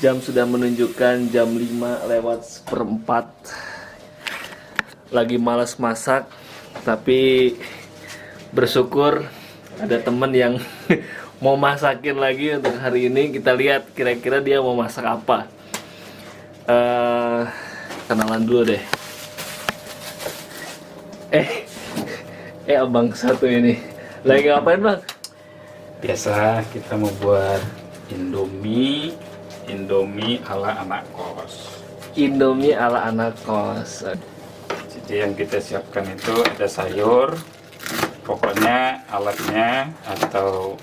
Jam sudah menunjukkan jam 5 lewat seperempat. Lagi malas masak, tapi bersyukur ada temen yang mau masakin lagi untuk hari ini. Kita lihat kira-kira dia mau masak apa. Kenalan dulu deh. Abang satu ini lagi ngapain, Bang? Biasa kita mau buat Indomie ala anak kos. Indomie ala anak kos. Jadi yang kita siapkan itu ada sayur, pokoknya alatnya atau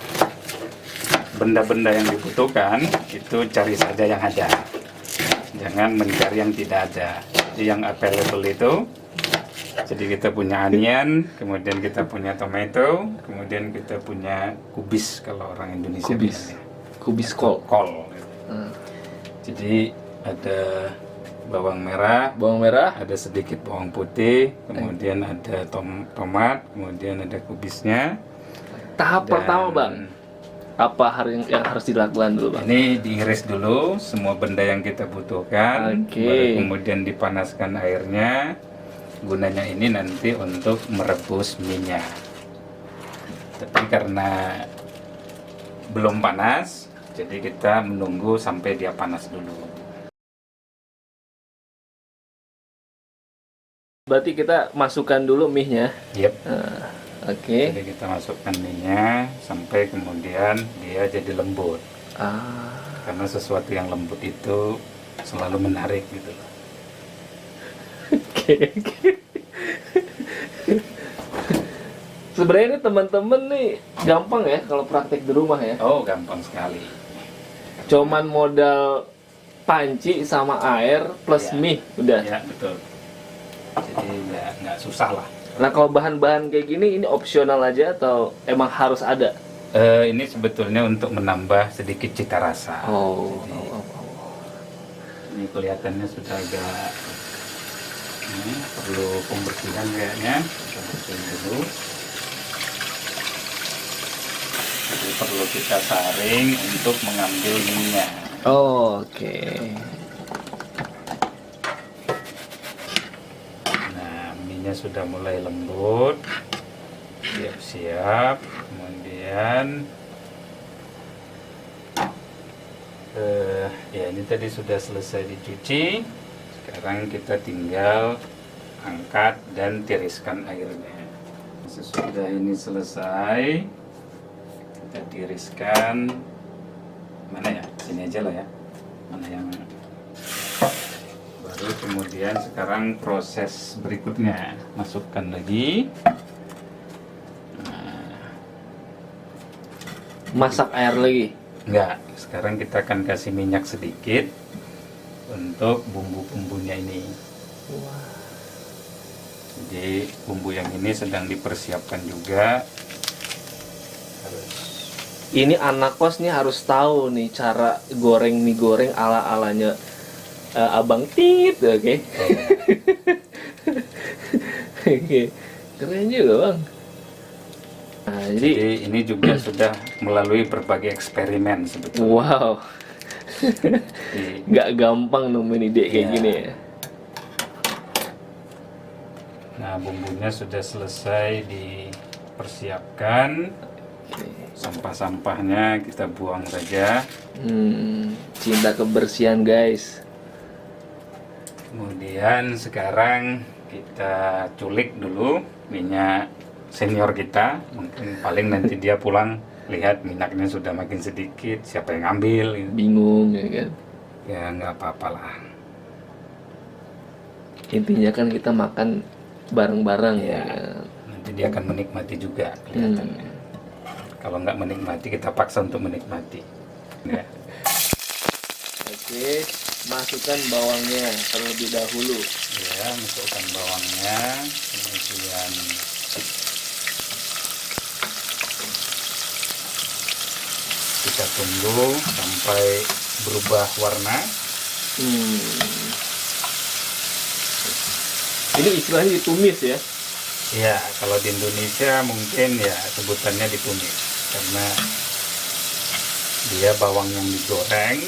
benda-benda yang dibutuhkan itu cari saja yang ada. Jangan mencari yang tidak ada. Jadi yang available itu. Jadi kita punya onion, kemudian kita punya tomato, kemudian kita punya kubis kalau orang Indonesia bilangnya. Kubis kol. Jadi ada bawang merah, ada sedikit bawang putih, kemudian ada tomat, kemudian ada kubisnya. Tahap pertama, Bang, apa yang harus dilakukan dulu, Bang? Ini diiris dulu semua benda yang kita butuhkan, baru kemudian dipanaskan airnya. Gunanya ini nanti untuk merebus minyak. Tapi karena belum panas, jadi kita menunggu sampai dia panas dulu. Berarti kita masukkan dulu mie-nya. Yep. Oke. Jadi kita masukkan mie-nya sampai kemudian dia jadi lembut. Karena sesuatu yang lembut itu selalu menarik gitu loh. Oke. Sebenarnya ini teman-teman nih gampang ya kalau praktek di rumah ya. Oh, gampang sekali. Cuman modal panci sama air plus mie udah. Ya, betul. Jadi nggak susah lah. Nah, kalau bahan-bahan kayak gini ini opsional aja atau emang harus ada? Ini sebetulnya untuk menambah sedikit cita rasa. Ini kelihatannya sudah agak ini perlu pembersihan kayaknya. Kita bersihin dulu. Jadi perlu kita saring untuk mengambil minyak. Oke. Nah, minyak sudah mulai lembut, siap-siap. Kemudian ya ini tadi sudah selesai dicuci. Sekarang kita tinggal angkat dan tiriskan airnya. Sesudah ini selesai, kita tiriskan. Mana ya? Sini aja lah ya. Mana yang baru kemudian sekarang proses berikutnya. Masukkan lagi. Masak air lagi? Enggak, sekarang kita akan kasih minyak sedikit untuk bumbu-bumbunya ini. Jadi bumbu yang ini sedang dipersiapkan juga. Ini anak kos nih harus tahu nih cara goreng mie goreng ala-alanya Abang Tit, oke? Oke, keren juga, Bang. Nah, jadi ini juga sudah melalui berbagai eksperimen sebetulnya. Wow. Nggak gampang nemuin ide kayak gini ya. Nah, bumbunya sudah selesai dipersiapkan. Sampah-sampahnya kita buang saja. Cinta kebersihan, guys. Kemudian sekarang kita culik dulu minyak senior kita. Mungkin paling nanti dia pulang lihat minyaknya sudah makin sedikit, siapa yang ngambil gitu. Bingung ya kan. Ya nggak apa-apa lah. Intinya kan kita makan bareng-bareng ya. Nanti dia akan menikmati juga kelihatannya. Kalau nggak menikmati, kita paksa untuk menikmati ya. Oke, masukkan bawangnya terlebih dahulu. Ya, masukkan bawangnya. Kemudian kita tunggu sampai berubah warna. Ini istilahnya ditumis ya? Ya, kalau di Indonesia mungkin ya sebutannya ditumis karena dia bawang yang digoreng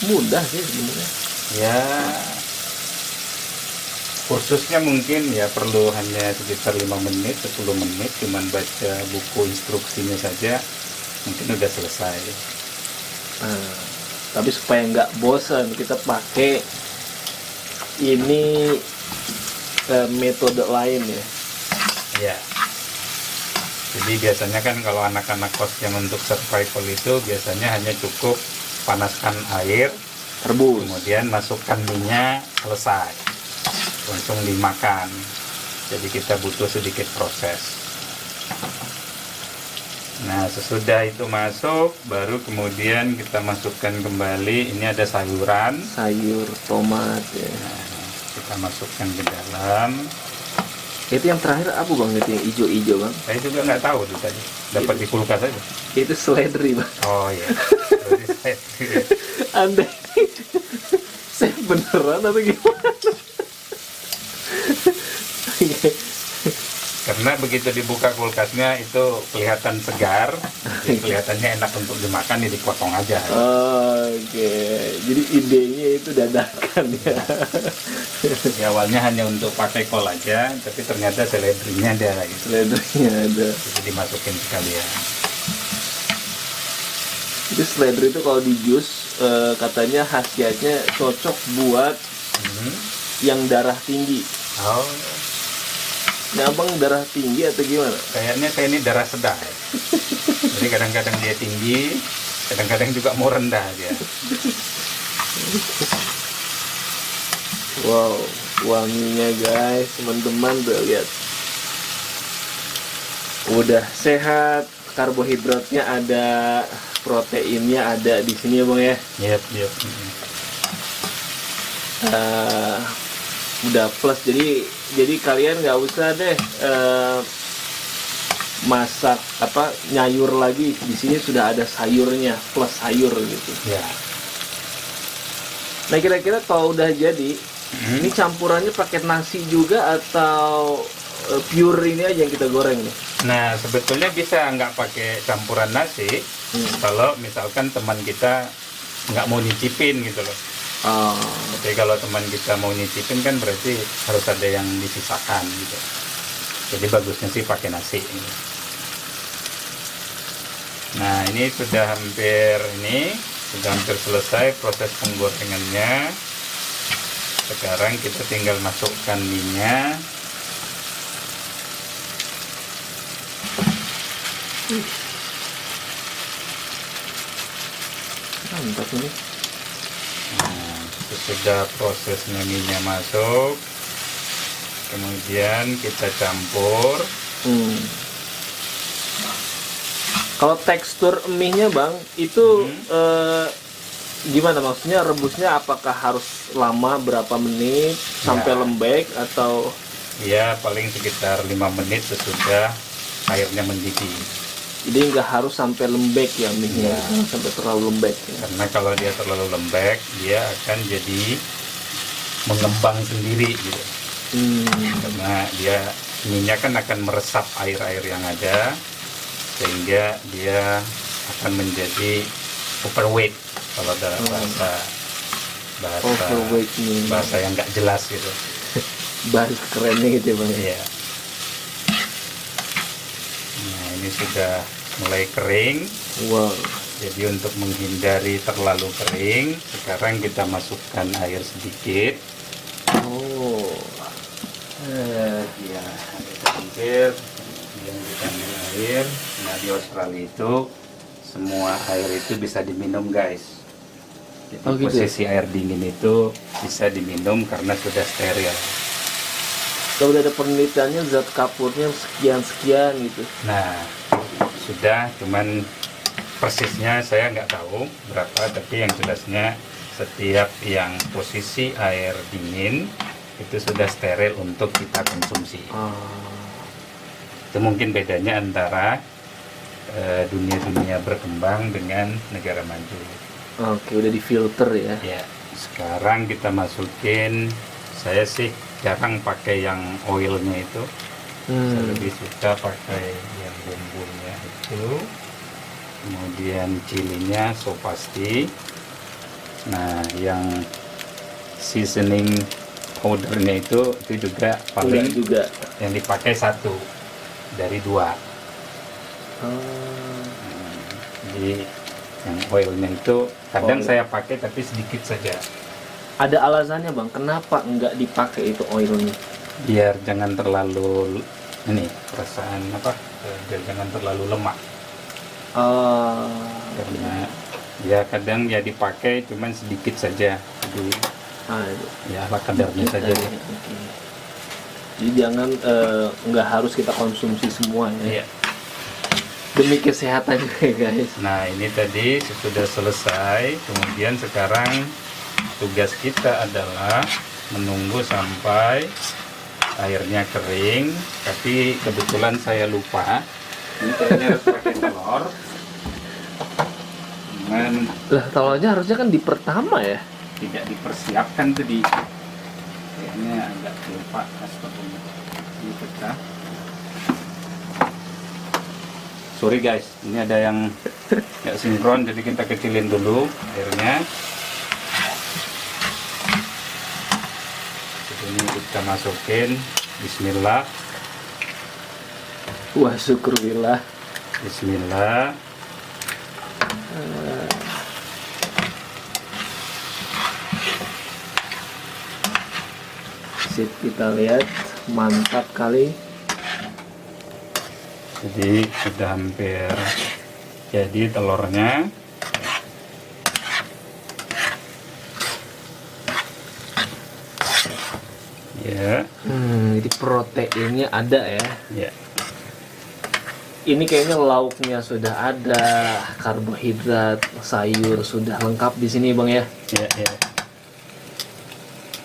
mudah sih sebenarnya. Ya, kursusnya mungkin ya perlu hanya sekitar 5 menit, 10 menit, cuman baca buku instruksinya saja mungkin udah selesai. Nah, tapi supaya nggak bosan kita pakai ini metode lain ya. Ya. Jadi biasanya kan kalau anak-anak kos yang untuk survival itu biasanya hanya cukup panaskan air, Rebus. kemudian masukkan minyak, selesai. Langsung dimakan. Jadi kita butuh sedikit proses. Nah, sesudah itu masuk, baru kemudian kita masukkan kembali. Ini ada sayuran. Sayur, tomat ya. Nah, kita masukkan ke dalam. Itu yang terakhir apa bang? Itu yang ijo-ijo bang? Saya juga nggak tahu tuh tadi. Dapat di kulkas aja. Itu seledri bang. Oh iya. Berarti saya- Anda ini saya beneran atau gimana? Karena begitu dibuka kulkasnya itu kelihatan segar, jadi kelihatannya enak untuk dimakan, ya dipotong aja. Oke, jadi idenya itu dadakan ya. Ya, awalnya hanya untuk pakai kol aja, tapi ternyata seledrinya ada gitu. Seledrinya ada. Jadi dimasukin sekalian. Jadi seledri itu kalau di jus katanya khasiatnya cocok buat yang darah tinggi. Oh, Nah abang darah tinggi atau gimana? kayaknya saya ini darah sedang. Jadi kadang-kadang dia tinggi, kadang-kadang juga mau rendah dia. Wow, wanginya guys, teman-teman tuh lihat. Udah sehat, karbohidratnya ada, proteinnya ada di sini ya bang ya. Yep, yep. Udah plus, jadi kalian nggak usah deh masak apa nyayur lagi. Di sini sudah ada sayurnya plus sayur gitu. Ya. Nah kira-kira kalau udah jadi, ini campurannya pakai nasi juga atau pure ini aja yang kita goreng nih? Nah, sebetulnya bisa nggak pakai campuran nasi, kalau misalkan teman kita nggak mau nyicipin gitu loh. Oh, Tapi kalau teman kita mau nyicipin kan berarti harus ada yang disisakan gitu. Jadi bagusnya sih pakai nasi. Nah, ini sudah hampir selesai proses penggorengannya. Sekarang kita tinggal masukkan minyak. mantap ini. Nah, sesudah prosesnya minyak masuk, kemudian kita campur. Kalau tekstur mie-nya bang, itu gimana maksudnya rebusnya? Apakah harus lama berapa menit sampai Ya. lembek atau? Ya, paling sekitar 5 menit sesudah airnya mendidih. Jadi nggak harus sampai lembek ya mie-nya, Ya. sampai terlalu lembek. Ya. Karena kalau dia terlalu lembek, dia akan jadi mengembang sendiri gitu. Karena dia minyak kan akan meresap air-air yang ada, sehingga dia akan menjadi overweight kalau ada Overweight nih. bahasa yang nggak jelas gitu. Bahasa kerennya gitu ya bang. Iya. Nah, ini sudah mulai kering. Wow. Jadi untuk menghindari terlalu kering, sekarang kita masukkan air sedikit. Oh. Ya, kita hampir yang kita ambil air. Nah, di Australia itu semua air itu bisa diminum guys. Jadi Oh, gitu ya? posisi air dingin itu bisa diminum karena sudah steril. Kalau udah ada penelitiannya zat kapurnya sekian gitu. Nah, sudah, cuman persisnya saya nggak tahu berapa, tapi yang jelasnya setiap yang posisi air dingin itu sudah steril untuk kita konsumsi. Itu mungkin bedanya antara dunia-dunia berkembang dengan negara maju. Oke, udah difilter ya. Ya, sekarang kita masukin, saya sih jarang pakai yang oilnya itu. Saya lebih suka pakai yang bumbunya itu. Kemudian cilinya so pasti. Nah, yang seasoning powdernya itu juga paling juga. yang dipakai 1 dari 2. Jadi yang oilnya itu kadang Oil. saya pakai tapi sedikit saja, Ada alasannya bang, kenapa nggak dipakai itu oilnya? biar jangan terlalu ini perasaan apa, biar jangan terlalu lemak. Karena ya kadang ya dipakai cuman sedikit saja, jadi ya ala kadarnya saja deh. Jadi jangan nggak harus kita konsumsi semua ya. Iya. Demi kesehatan juga guys. Nah, ini tadi sudah selesai. Kemudian sekarang tugas kita adalah menunggu sampai airnya kering. Tapi kebetulan saya lupa. Ini kayaknya harus pakai telur. Cuman Lah telurnya harusnya kan di pertama ya. tidak dipersiapkan tadi. Kayaknya agak lupa. Astagfirullah. Ini pecah. Sorry guys, ini ada yang nggak sinkron, jadi kita kecilin dulu airnya. Jadi ini kita masukin. Bismillah. Wah syukurlah. Bismillah. Sip, kita lihat, mantap kali. Jadi sudah hampir jadi telurnya. Ya, Jadi proteinnya ada ya. ya. Ini kayaknya lauknya sudah ada, karbohidrat, sayur sudah lengkap di sini bang ya. Ya, ya.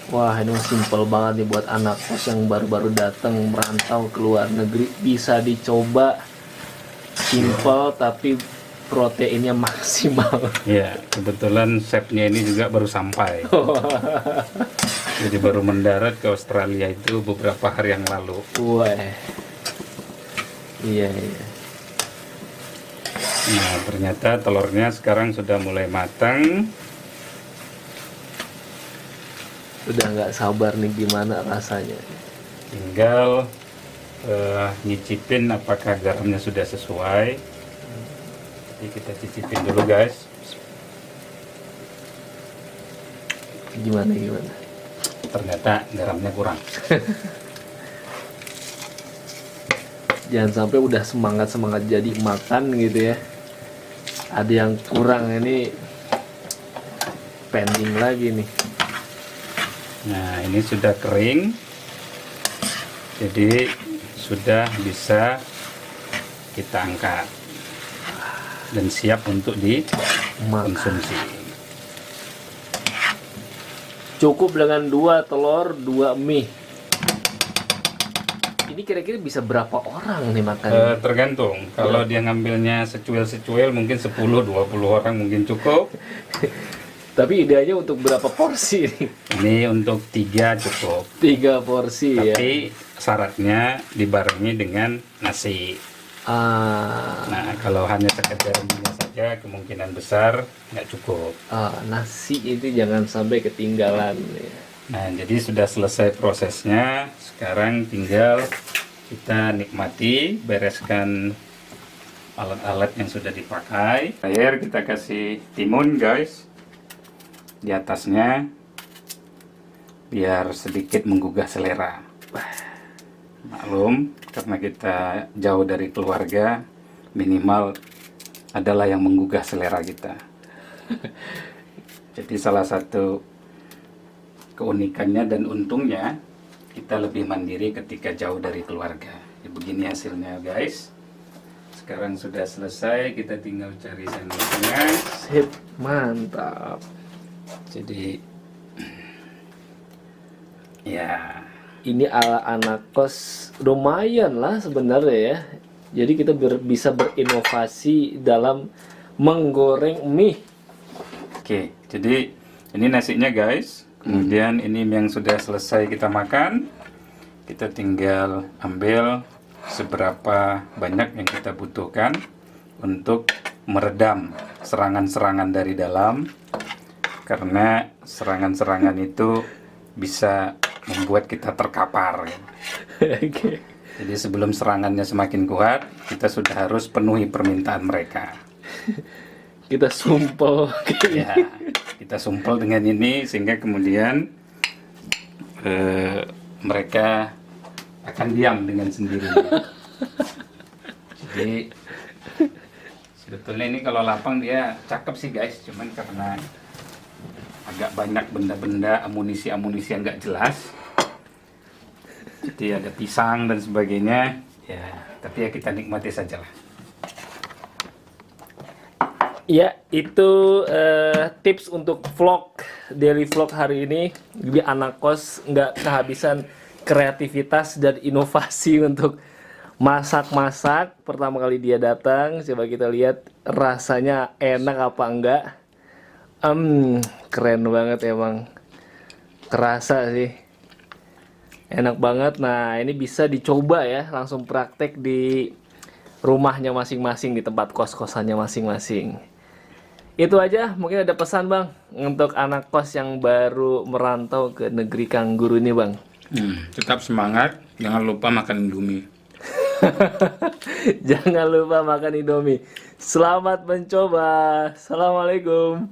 Wah ini simple banget nih buat anak kos yang baru-baru datang merantau ke luar negeri, bisa dicoba. Simple tapi proteinnya maksimal. Ya, kebetulan chefnya ini juga baru sampai. Jadi baru mendarat ke Australia itu beberapa hari yang lalu. Wah, iya iya. Nah, ternyata telurnya sekarang sudah mulai matang. Udah nggak sabar nih gimana rasanya. Tinggal nyicipin apakah garamnya sudah sesuai. Jadi kita cicipin dulu guys. Gimana gimana? Ternyata garamnya kurang. Jangan sampai udah semangat jadi makan gitu ya, ada yang kurang, ini pending lagi nih. Nah, ini sudah kering. Jadi sudah bisa kita angkat dan siap untuk Makan. dikonsumsi. Cukup dengan 2 telur 2 mie. Ini kira-kira bisa berapa orang nih makan? Tergantung. Kalau dia ngambilnya secuil-secuil mungkin 10-20 orang mungkin cukup. Tapi ideanya untuk berapa porsi nih? Ini untuk 3 cukup. 3 porsi ya. Tapi syaratnya dibarengi dengan nasi. Nah, kalau hanya sekedar minyak saja kemungkinan besar nggak cukup. Nasi itu jangan sampai ketinggalan ya. Nah, jadi sudah selesai prosesnya. Sekarang tinggal kita nikmati, bereskan alat-alat yang sudah dipakai. Air kita kasih timun guys di atasnya biar sedikit menggugah selera. Maklum, karena kita jauh dari keluarga, minimal adalah yang menggugah selera kita. Jadi salah satu keunikannya dan untungnya kita lebih mandiri ketika jauh dari keluarga. Ya, begini hasilnya guys. Sekarang sudah selesai, kita tinggal cari sendoknya. Sip, mantap. Jadi ya, Ini ala anak kos lumayan lah sebenarnya ya. Jadi kita bisa berinovasi dalam menggoreng mie. oke. Jadi ini nasinya guys. Kemudian ini yang sudah selesai kita makan. Kita tinggal ambil seberapa banyak yang kita butuhkan untuk meredam serangan-serangan dari dalam. karena serangan-serangan itu bisa membuat kita terkapar. Oke. Jadi sebelum serangannya semakin kuat, kita sudah harus penuhi permintaan mereka. Kita sumpel. Ya, kita sumpel dengan ini sehingga kemudian mereka akan diam dengan sendirinya. Jadi sebetulnya ini kalau lapang dia cakep sih guys, cuman karena agak banyak benda-benda amunisi-amunisi yang nggak jelas. Jadi ada pisang dan sebagainya. Ya, tapi ya kita nikmati saja lah. Ya, itu tips untuk vlog, daily vlog hari ini. Jadi anak kos nggak kehabisan kreativitas dan inovasi untuk masak-masak. Pertama kali dia datang, coba kita lihat rasanya enak apa enggak. Keren banget emang. Kerasa sih. Enak banget. Nah, ini bisa dicoba ya, langsung praktek di rumahnya masing-masing, di tempat kos-kosannya masing-masing. Itu aja, mungkin ada pesan Bang untuk anak kos yang baru merantau ke negeri Kangguru ini Bang. Tetap semangat, jangan lupa makan Indomie. Jangan lupa makan Indomie. Selamat mencoba. Assalamualaikum.